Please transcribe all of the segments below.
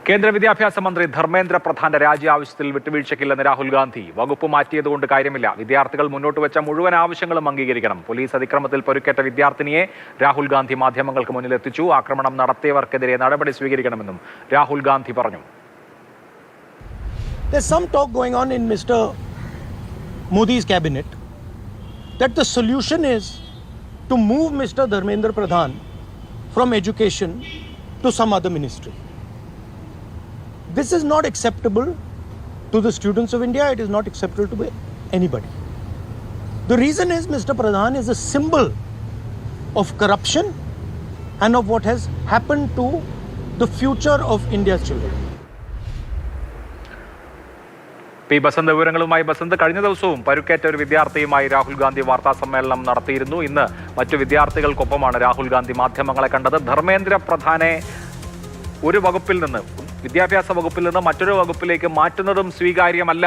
കേന്ദ്ര വിദ്യാഭ്യാസ മന്ത്രി ധർമ്മേന്ദ്ര പ്രധാന്റെ രാജി ആവശ്യത്തിൽ വിട്ടുവീഴ്ചയ്ക്കില്ലെന്ന് രാഹുൽ ഗാന്ധി. വകുപ്പ് മാറ്റിയതുകൊണ്ട് കാര്യമില്ല. വിദ്യാർത്ഥികൾ മുന്നോട്ട് വെച്ച മുഴുവൻ ആവശ്യങ്ങളും അംഗീകരിക്കണം. പോലീസ് അതിക്രമത്തിൽ പരുക്കേറ്റ വിദ്യാർത്ഥിനിയെ രാഹുൽ ഗാന്ധി മാധ്യമങ്ങൾക്ക് മുന്നിൽ എത്തിച്ചു. ആക്രമണം നടത്തിയവർക്കെതിരെ നടപടി സ്വീകരിക്കണമെന്നും രാഹുൽ ഗാന്ധി പറഞ്ഞു. There's some talk going on in Mr. Modi's cabinet that the solution is to move Mr. Dharmendra Pradhan from education to some other ministry. This is not acceptable to the students of India. It is not acceptable to anybody. The reason is Mr. Pradhan is a symbol of corruption and of what has happened to the future of India's children. P Basant വിവരങ്ങളുമായി. ബസന്ത്, കഴിഞ്ഞ ദിവസവും പരുക്കേറ്റ ഒരു വിദ്യാർത്ഥിയുമായി രാഹുൽ ഗാന്ധി വാർത്താ സമ്മേളനം നടത്തിയിരുന്നു. ഇന്ന് മറ്റു വിദ്യാർത്ഥികൾക്കൊപ്പമാണ് രാഹുൽ ഗാന്ധി മാധ്യമങ്ങളെ കണ്ടത്. ധർമ്മേന്ദ്ര പ്രധാനെ ഒരു വകുപ്പിൽ നിന്ന്, വിദ്യാഭ്യാസ വകുപ്പിൽ നിന്ന് മറ്റൊരു വകുപ്പിലേക്ക് മാറ്റുന്നതും സ്വീകാര്യമല്ല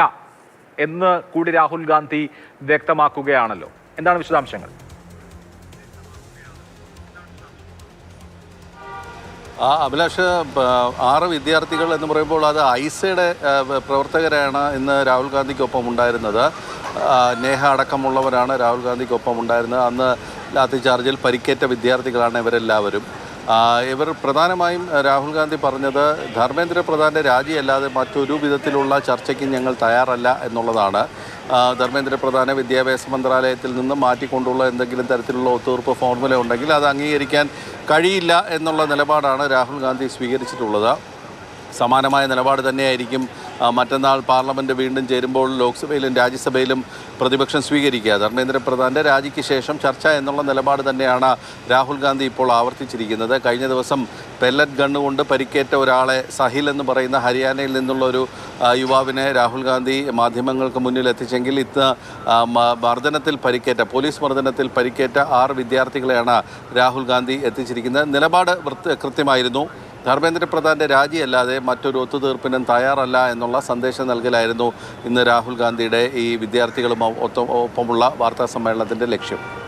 എന്ന് കൂടി രാഹുൽ ഗാന്ധി വ്യക്തമാക്കുകയാണല്ലോ. എന്താണ് വിശദാംശങ്ങൾ? അഭിലാഷ്, 6 വിദ്യാർത്ഥികൾ എന്ന് പറയുമ്പോൾ അത് ഐസയുടെ പ്രവർത്തകരാണ് ഇന്ന് രാഹുൽ ഗാന്ധിക്കൊപ്പം ഉണ്ടായിരുന്നത്. നേഹ അടക്കമുള്ളവരാണ് രാഹുൽ ഗാന്ധിക്കൊപ്പം ഉണ്ടായിരുന്നത്. അന്ന് ലാത്തി ചാർജിൽ പരിക്കേറ്റ വിദ്യാർത്ഥികളാണ് ഇവരെല്ലാവരും. ഇവർ പ്രധാനമായും രാഹുൽ ഗാന്ധി പറഞ്ഞത് ധർമ്മേന്ദ്ര പ്രധാൻ്റെ രാജിയല്ലാതെ മറ്റൊരു വിധത്തിലുള്ള ചർച്ചയ്ക്ക് ഞങ്ങൾ തയ്യാറല്ല എന്നുള്ളതാണ്. ധർമ്മേന്ദ്ര പ്രധാനെ വിദ്യാഭ്യാസ മന്ത്രാലയത്തിൽ നിന്ന് മാറ്റിക്കൊണ്ടുള്ള എന്തെങ്കിലും തരത്തിലുള്ള ഒത്തുതീർപ്പ് ഫോർമുല ഉണ്ടെങ്കിൽ അത് അംഗീകരിക്കാൻ കഴിയില്ല എന്നുള്ള നിലപാടാണ് രാഹുൽ ഗാന്ധി സ്വീകരിച്ചിട്ടുള്ളത്. സമാനമായ നിലപാട് തന്നെയായിരിക്കും മറ്റന്നാൾ പാർലമെൻറ്റ് വീണ്ടും ചേരുമ്പോൾ ലോക്സഭയിലും രാജ്യസഭയിലും പ്രതിപക്ഷം സ്വീകരിക്കുക. ധർമ്മേന്ദ്ര പ്രധാൻ്റെ രാജിക്ക് ശേഷം ചർച്ച എന്നുള്ള നിലപാട് തന്നെയാണ് രാഹുൽ ഗാന്ധി ഇപ്പോൾ ആവർത്തിച്ചിരിക്കുന്നത്. കഴിഞ്ഞ ദിവസം പെല്ലറ്റ് ഗണ്ണുകൊണ്ട് പരിക്കേറ്റ ഒരാളെ, സഹിൽ എന്ന് പറയുന്ന ഹരിയാനയിൽ നിന്നുള്ള ഒരു യുവാവിനെ രാഹുൽ ഗാന്ധി മാധ്യമങ്ങൾക്ക് മുന്നിൽ എത്തിച്ചെങ്കിൽ ഇന്ന് പോലീസ് മർദ്ദനത്തിൽ പരിക്കേറ്റ 6 വിദ്യാർത്ഥികളെയാണ് രാഹുൽ ഗാന്ധി എത്തിച്ചിരിക്കുന്നത്. നിലപാട് കൃത്യമായിരുന്നു. ധർമ്മേന്ദ്ര പ്രധാൻ്റെ രാജിയല്ലാതെ മറ്റൊരു ഒത്തുതീർപ്പിനും തയ്യാറല്ല എന്നുള്ള സന്ദേശം നൽകലായിരുന്നു ഇന്ന് രാഹുൽ ഗാന്ധിയുടെ ഈ വിദ്യാർത്ഥികളും ഒപ്പമുള്ള വാർത്താ സമ്മേളനത്തിൻ്റെ ലക്ഷ്യം.